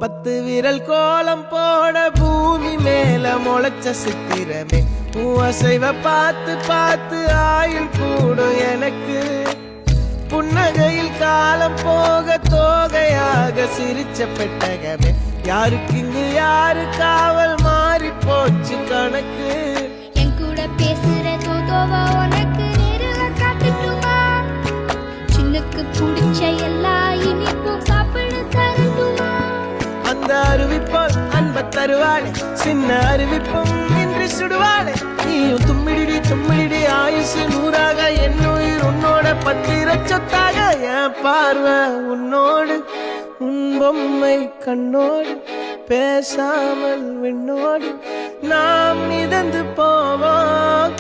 10 விரல் கோலம் போட பூமி மேல முளைச்ச சித்திரமே அசைவ பார்த்து பார்த்து ஆயுள் கூடும் எனக்கு புன்னகையில் காலம் போக தோகையாக சிரிச்ச பெட்டகமே யாருக்கு இங்கு யாரு காவல் மாறி போச்சு கணக்கு என் கூட பேசுற தோதோவா உனக்கு நேரில் காட்டுட்டுமா சின்னுக்கு பிடிச்ச எல்லா இனிப்பும் சாப்பிட தரட்டுமா அந்த அறிவிப்போல் அன்ப தருவாளே சின்ன அறிவிப்பும் இன்றி சுடுவாளே நீயும் தும்மிடி தும்மிடி ஆயுசு 100ஆக என் உயிர் உன்னோட 10 லட்சத்தாக என் பார்வை உன்னோடு உன் பொம்மை கண்ணோடு பேசாமல் விண்ணோடு நாம் மிதந்து போவோம்.